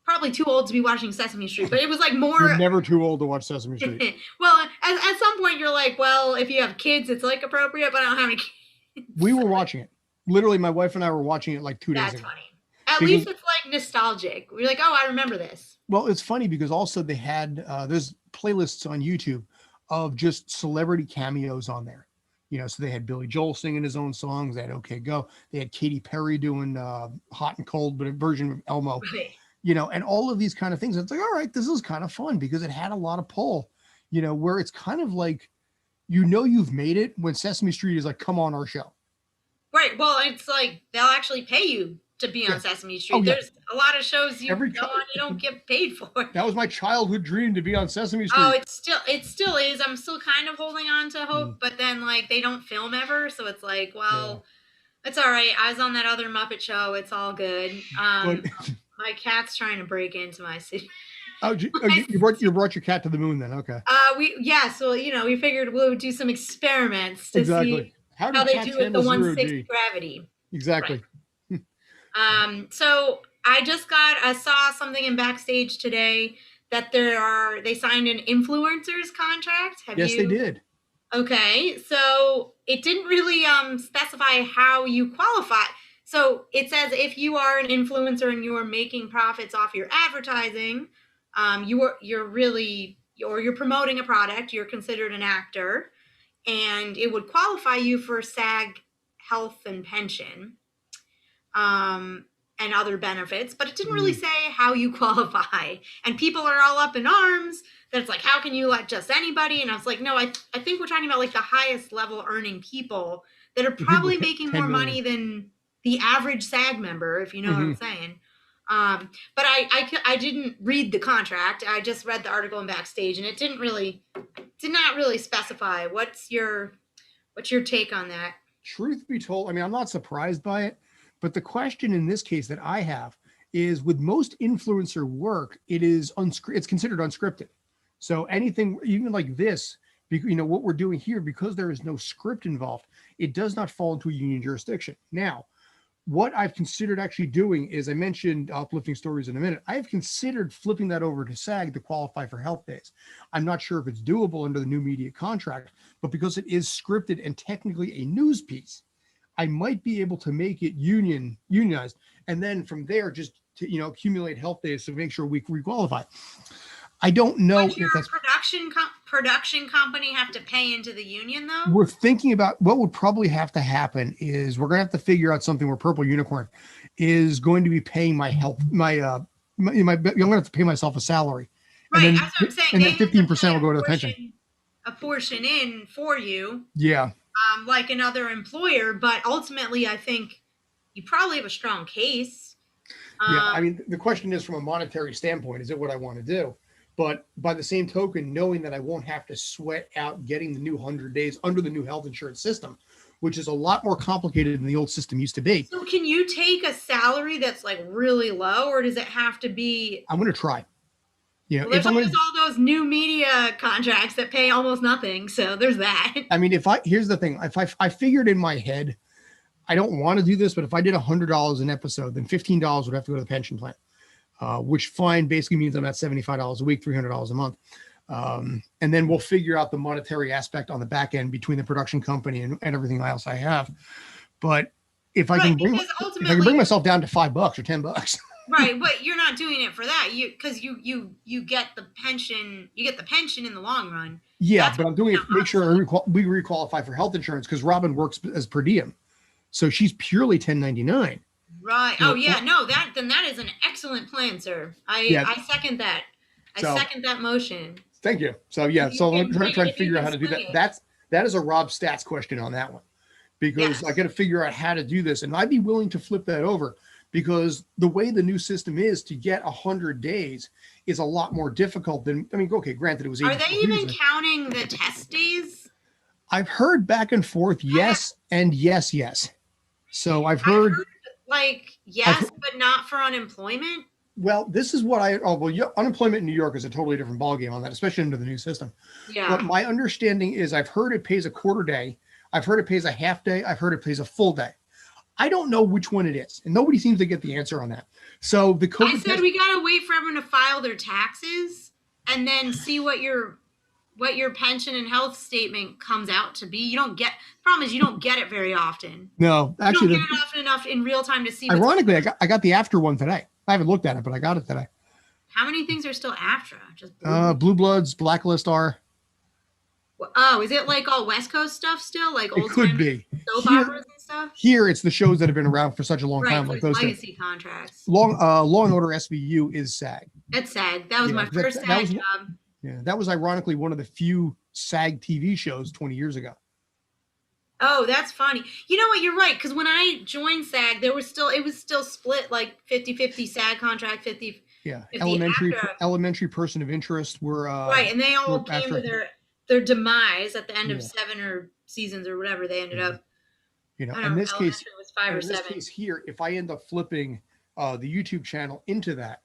probably too old to be watching Sesame Street, but it was like more. You're never too old to watch Sesame Street. Well, at some point you're like, well, if you have kids, it's like appropriate, but I don't have any kids. We were watching it. Literally, my wife and I were watching it like 2 days ago. That's funny. At least it's like nostalgic. We're like, oh, I remember this. Well, it's funny because also they had there's playlists on YouTube of just celebrity cameos on there. So they had Billy Joel singing his own songs. They had OK Go. They had Katy Perry doing Hot and Cold, but a version of Elmo. Right. And all of these kind of things. It's like, all right, this is kind of fun because it had a lot of pull. Where it's kind of like, you've made it when Sesame Street is like, come on our show. Right. Well, it's like they'll actually pay you to be on Sesame Street. There's a lot of shows you don't get paid for. That was my childhood dream, to be on Sesame Street. Oh, it still is. I'm still kind of holding on to hope, but then like they don't film ever, so it's like, well, it's all right. I was on that other Muppet show. It's all good. My cat's trying to break into my city. You brought your cat to the moon then? Okay. We figured we'll do some experiments to see how they do with the 1/6 gravity. Exactly. Right. So I saw something in backstage today that they signed an influencers contract. Yes, they did. Okay, so it didn't really specify how you qualify. So it says if you are an influencer and you are making profits off your advertising, you're really, or you're promoting a product, you're considered an actor, and it would qualify you for SAG health and pension. And other benefits, but it didn't really say how you qualify. And people are all up in arms that it's like, how can you let just anybody? And I was like, no, I think we're talking about like the highest level earning people that are probably making more money than the average SAG member, if you know what I'm saying. But I didn't read the contract. I just read the article in Backstage, and it did not really specify. What's your take on that? Truth be told, I mean, I'm not surprised by it, but the question in this case that I have is, with most influencer work, it's considered unscripted. So anything, even like this, what we're doing here, because there is no script involved, it does not fall into a union jurisdiction. Now, what I've considered actually doing is, I mentioned uplifting stories in a minute. I've considered flipping that over to SAG to qualify for health days. I'm not sure if it's doable under the new media contract, but because it is scripted and technically a news piece, I might be able to make it unionized, and then from there just to accumulate health days to make sure we qualify. I don't know if that's production company have to pay into the union though. We're thinking about what would probably have to happen is we're going to have to figure out something where Purple Unicorn is going to be paying my health, I'm going to have to pay myself a salary. Right, that's what I'm saying. And then 15% will go to the pension. A portion in for you. Yeah. Like another employer, but ultimately I think you probably have a strong case. Yeah, I mean, the question is, from a monetary standpoint, is it what I want to do? But by the same token, knowing that I won't have to sweat out getting the new 100 days under the new health insurance system, which is a lot more complicated than the old system used to be. So can you take a salary that's like really low, or does it have to be? I'm going to try. There's always all those new media contracts that pay almost nothing. So there's that. I mean, here's the thing. If I figured in my head, I don't want to do this, but if I did $100 an episode, then $15 would have to go to the pension plan. Which fine basically means I'm at $75 a week, $300 a month. And then we'll figure out the monetary aspect on the back end between the production company and everything else I have. But if I can bring myself down to $5 or $10. Right. But you're not doing it for that. Because you get the pension, in the long run. Yeah. But I'm doing it to make sure we requalify for health insurance, because Robin works as per diem. So she's purely 1099. Right. Oh yeah. No, that is an excellent plan, sir. I second that. I second that motion. Thank you. So yeah. So I'm trying to figure out how to do that. That is a Rob Stats question on that one, because I got to figure out how to do this, and I'd be willing to flip that over, because the way the new system is, to get 100 days is a lot more difficult than, I mean, okay, granted it was. Are they even counting the test days? I've heard back and forth, yes and yes. So I've heard like yes, but not for unemployment. Well, this is what unemployment in New York is a totally different ballgame on that, especially under the new system. Yeah. But my understanding is, I've heard it pays a quarter day. I've heard it pays a half day. I've heard it pays a full day. I don't know which one it is, and nobody seems to get the answer on that. So the COVID I said we got to wait for everyone to file their taxes and then see what your pension and health statement comes out to be. You don't get, the problem is you don't get it very often. No, actually, you don't get it often enough in real time to see. Ironically, I got the after one today. I haven't looked at it, but I got it today. How many things are still after? Just Blue Bloods, Blacklist are. Oh, is it like all West Coast stuff still? Like old, it could be soap operas and stuff? Here, it's the shows that have been around for such a long time, like those legacy contracts. Law and Order SVU is SAG. It's SAG. That was my first SAG job. Yeah, that was ironically one of the few SAG TV shows 20 years ago. Oh, that's funny. You know what? You're right. Because when I joined SAG, it was still split like 50-50 SAG contract, 50. Yeah, elementary person of interest were right, and they all came to their demise at the end of 7 seasons or whatever they ended up. You know, in this case, it was 5 or 7. This case here, if I end up flipping the YouTube channel into that,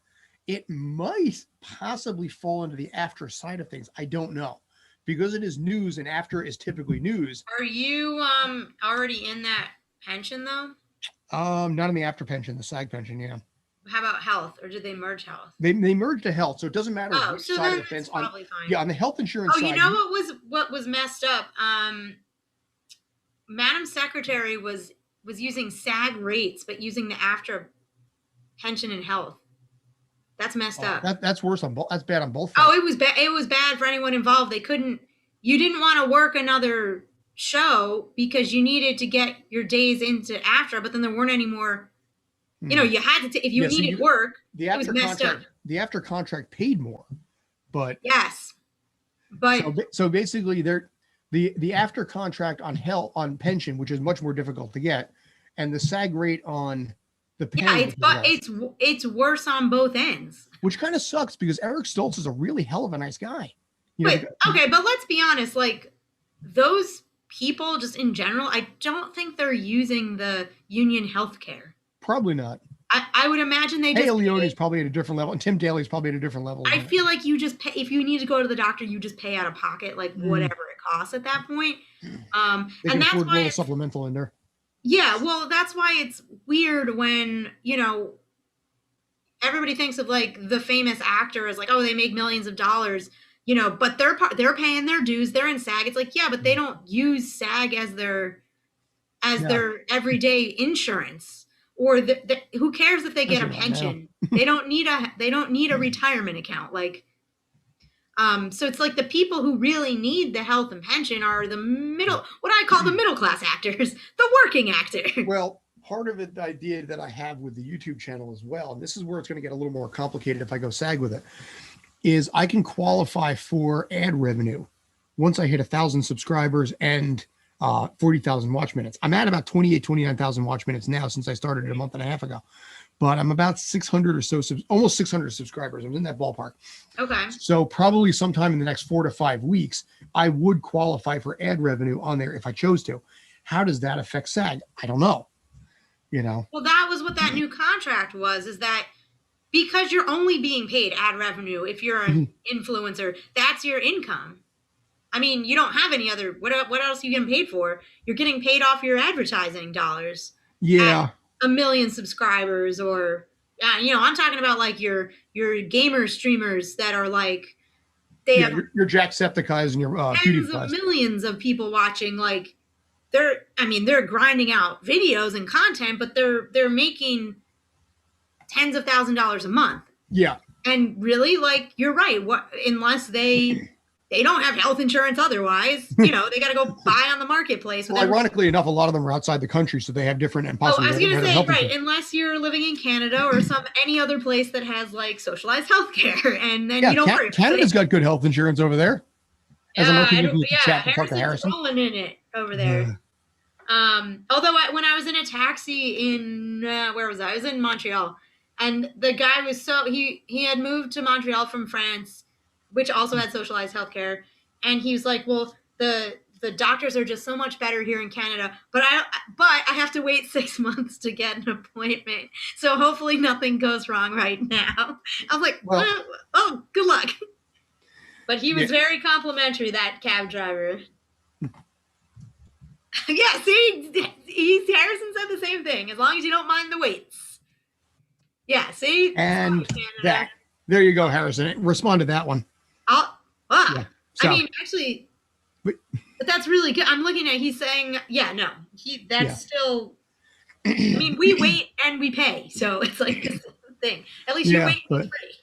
it might possibly fall into the after side of things. I don't know, because it is news, and after is typically news. Are you already in that pension though? Not in the after pension, the SAG pension. Yeah. How about health, or did they merge health? They merged to health, so it doesn't matter which so side then of the fence. that's probably fine. Yeah, on the health insurance Oh, side. you know what was messed up? Madam Secretary was using SAG rates, but using the after pension and health. That's messed up. That's worse on both. That's bad on both fronts. Oh, it was bad. It was bad for anyone involved. They couldn't. You didn't want to work another show because you needed to get your days into after, but then there weren't any more. You know, you had to. If you needed work, it was messed up. The after contract paid more, but yes, but so basically the after contract on pension, which is much more difficult to get, and the SAG rate on the pension. Yeah, it's worse on both ends. Which kind of sucks because Eric Stoltz is a really hell of a nice guy. Okay, but let's be honest, like those people just in general, I don't think they're using the union healthcare. Probably not. I would imagine they just Leone's probably at a different level, and Tim Daly's probably at a different level. I feel like you just pay if you need to go to the doctor, you just pay out of pocket, like whatever it costs at that point. They can and that's why a supplemental in there. Yeah, well, that's why it's weird when everybody thinks of like the famous actor as like, oh, they make millions of dollars, but they're paying their dues. They're in SAG. It's like, yeah, but they don't use SAG as their everyday insurance. Or who cares if they get a pension? They don't need a retirement account. Like, so it's like the people who really need the health and pension are the what I call the middle class actors, the working actor. Well, part of it, the idea that I have with the YouTube channel as well, and this is where it's going to get a little more complicated if I go SAG with it, is I can qualify for ad revenue once I hit 1,000 subscribers and 40,000 watch minutes. I'm at about 29,000 watch minutes now since I started it a month and a half ago, but I'm about 600 or so, almost 600 subscribers. I'm in that ballpark. Okay. So probably sometime in the next 4 to 5 weeks, I would qualify for ad revenue on there if I chose to. How does that affect SAG? I don't know. Well, that was what that new contract was, is that because you're only being paid ad revenue if you're an influencer, that's your income. I mean, you don't have any other. What else are you getting paid for? You're getting paid off your advertising dollars. Yeah. 1 million subscribers, or I'm talking about like your gamer streamers that are like they have your Jacksepticeye's and your tens of millions of people watching. Like they're grinding out videos and content, but they're making tens of $1,000s a month. Yeah. And really, like you're right. Unless they don't have health insurance otherwise, they got to go buy on the marketplace. Well, ironically enough, a lot of them are outside the country, so they have different and possibly. I was going to say, right, unless you're living in Canada or any other place that has like socialized health care, and then you don't worry. Canada's got good health insurance over there. Harrison's rolling in it over there. Although when I was in a taxi in, where was I? I was in Montreal, and the guy was he had moved to Montreal from France, which also had socialized healthcare. And he was like, well, the doctors are just so much better here in Canada, but I have to wait 6 months to get an appointment. So hopefully nothing goes wrong right now. I was like, well, good luck. But he was very complimentary, that cab driver. Yeah, see, Harrison said the same thing. As long as you don't mind the waits. Yeah, see? And there you go, Harrison. Respond to that one. I mean, actually, but that's really good. I'm looking at, he's saying, still, I mean, we wait and we pay. So it's like this thing. At least you're waiting for free.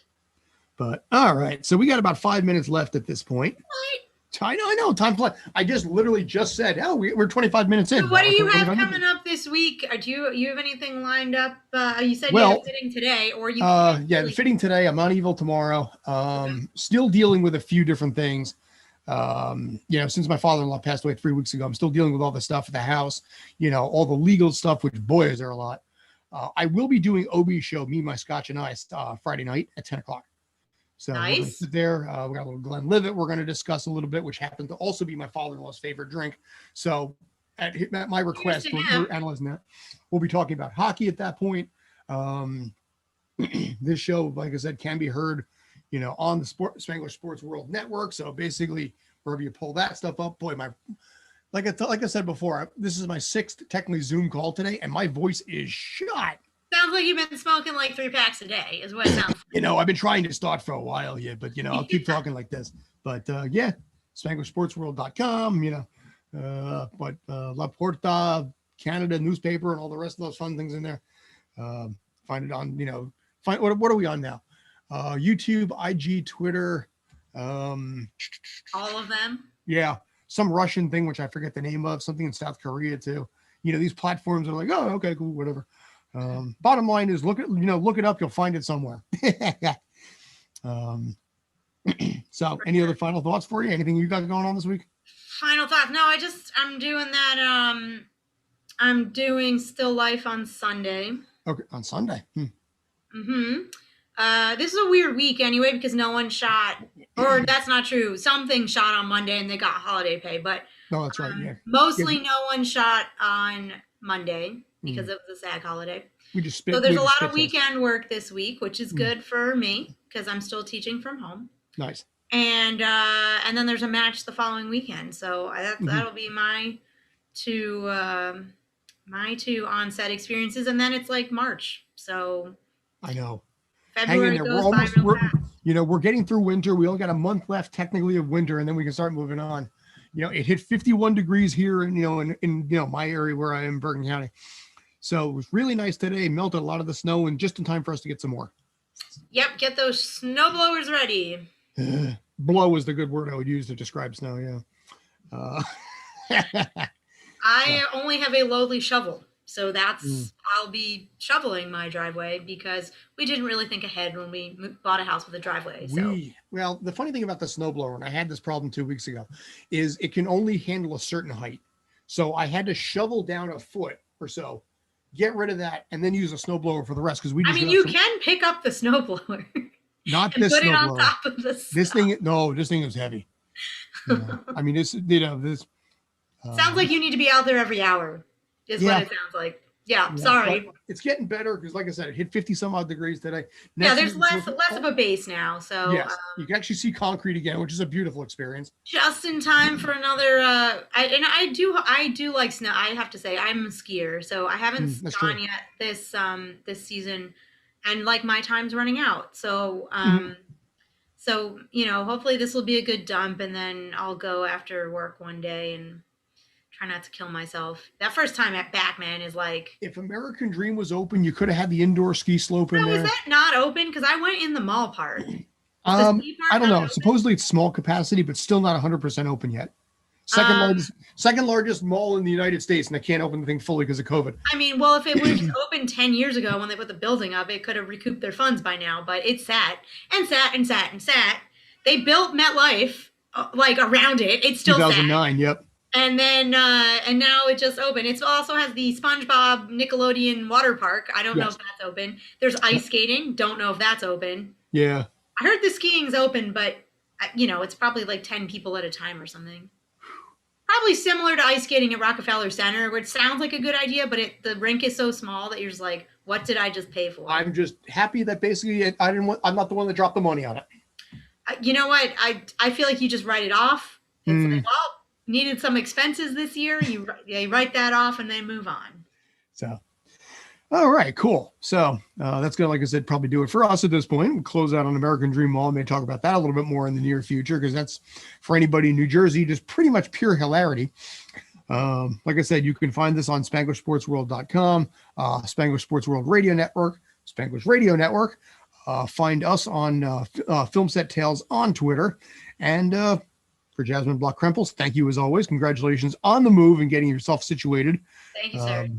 But all right. So we got about 5 minutes left at this point. What? I know. Time flies. I literally just said, we're 25 minutes in. So what do you have coming up this week? Do you have anything lined up? You said you had a fitting today, or you? The fitting today. I'm on Evil tomorrow. Still dealing with a few different things. Since my father-in-law passed away 3 weeks ago, I'm still dealing with all the stuff at the house. All the legal stuff. Which, boy, is there a lot. I will be doing Obi's show, me, my Scotch, and I, Friday night at 10 o'clock. So nice. We're going to sit there. We got a little Glenlivet. We're going to discuss a little bit, which happened to also be my father-in-law's favorite drink. So at my request, we're analyzing that. We'll be talking about hockey at that point. This show, like I said, can be heard, on the Spangler Sports World Network. So basically, wherever you pull that stuff up, boy, like I said before, this is my 6th technically Zoom call today, and my voice is shot. Sounds like you've been smoking like 3 packs a day, is what it sounds like. I've been trying to start for a while, yeah, but I'll keep talking like this. But yeah, SpanglishSportsWorld.com, but La Porta, Canada newspaper, and all the rest of those fun things in there. Find it on, find what are we on now? YouTube, IG, Twitter, all of them. Yeah, some Russian thing which I forget the name of, something in South Korea too. These platforms are like, oh, okay, cool, whatever. Bottom line is look it up, you'll find it somewhere. So any other final thoughts for you? Anything you got going on this week? Final thoughts. No, I'm doing that. I'm doing Still Life on Sunday. Okay, on Sunday. This is a weird week anyway, because no one shot, or that's not true. Something shot on Monday and they got holiday pay, but no, that's right. Yeah. Mostly no one shot on Monday because it was a SAG holiday. So there's a lot of weekend work this week, which is good for me because I'm still teaching from home. Nice. And then there's a match the following weekend. So that'll be my two on-set experiences. And then it's like March. So I know. February goes by real fast. We're getting through winter. We only got a month left technically of winter, and then we can start moving on. It hit 51 degrees here in my area where I am, Bergen County. So it was really nice today. Melted a lot of the snow, and just in time for us to get some more. Yep, get those snow blowers ready. Blow is the good word I would use to describe snow. Yeah. I only have a lowly shovel, so I'll be shoveling my driveway because we didn't really think ahead when we bought a house with a driveway. Well, the funny thing about the snowblower, and I had this problem 2 weeks ago, is it can only handle a certain height. So I had to shovel down a foot or so, get rid of that, and then use a snowblower for the rest because you can pick up the snowblower. Not this snowblower. Put it on top of the snow. This thing is heavy. This. Sounds like you need to be out there every hour. Is what it sounds like. Yeah, sorry. It's getting better because, like I said, it hit 50 some odd degrees today. There's less of a base now. So yes, you can actually see concrete again, which is a beautiful experience. Just in time for another. I do like snow. I have to say, I'm a skier, so I haven't gone yet this season, and like my time's running out. So so hopefully this will be a good dump, and then I'll go after work one day and try not to kill myself. That first time at Backman is like... If American Dream was open, you could have had the indoor ski slope in there. Was that not open? Because I went in the mall part. I don't know. Open? Supposedly it's small capacity, but still not 100% open yet. Second largest mall in the United States, and they can't open the thing fully because of COVID. Well, if it was open 10 years ago when they put the building up, it could have recouped their funds by now. But it sat and sat and sat and sat. They built MetLife around it. It's still 2009. Sat. Yep. And then, and now it just opened. It also has the SpongeBob Nickelodeon water park. I don't know if that's open. There's ice skating. Don't know if that's open. Yeah. I heard the skiing's open, but it's probably like 10 people at a time or something. Probably similar to ice skating at Rockefeller Center, where it sounds like a good idea, but the rink is so small that you're just like, what did I just pay for? I'm just happy that basically I'm not the one that dropped the money on it. You know what? I feel like you just write it off. It's like, well, needed some expenses this year. You write that off and then move on. So, all right, cool. So that's going to, like I said, probably do it for us at this point. We'll close out on American Dream Mall. May talk about that a little bit more in the near future because that's, for anybody in New Jersey, just pretty much pure hilarity. Like I said, you can find this on SpanglishSportsWorld.com, Spanglish Sports World Radio Network, Spanglish Radio Network. Find us on Film Set Tales on Twitter. And for Jasmine Bloch-Krempels, thank you as always. Congratulations on the move and getting yourself situated. Thank you, sir.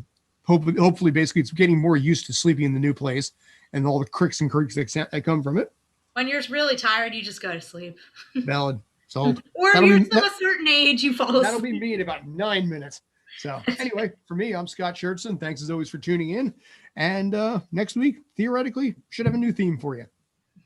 Hopefully, basically, it's getting more used to sleeping in the new place and all the cricks and creaks that come from it. When you're really tired, you just go to sleep. Valid. Sold. Or if you're of a certain age, you fall asleep. That'll be me in about 9 minutes. So anyway, for me, I'm Scott Churchson. Thanks as always for tuning in. And next week, theoretically, should have a new theme for you.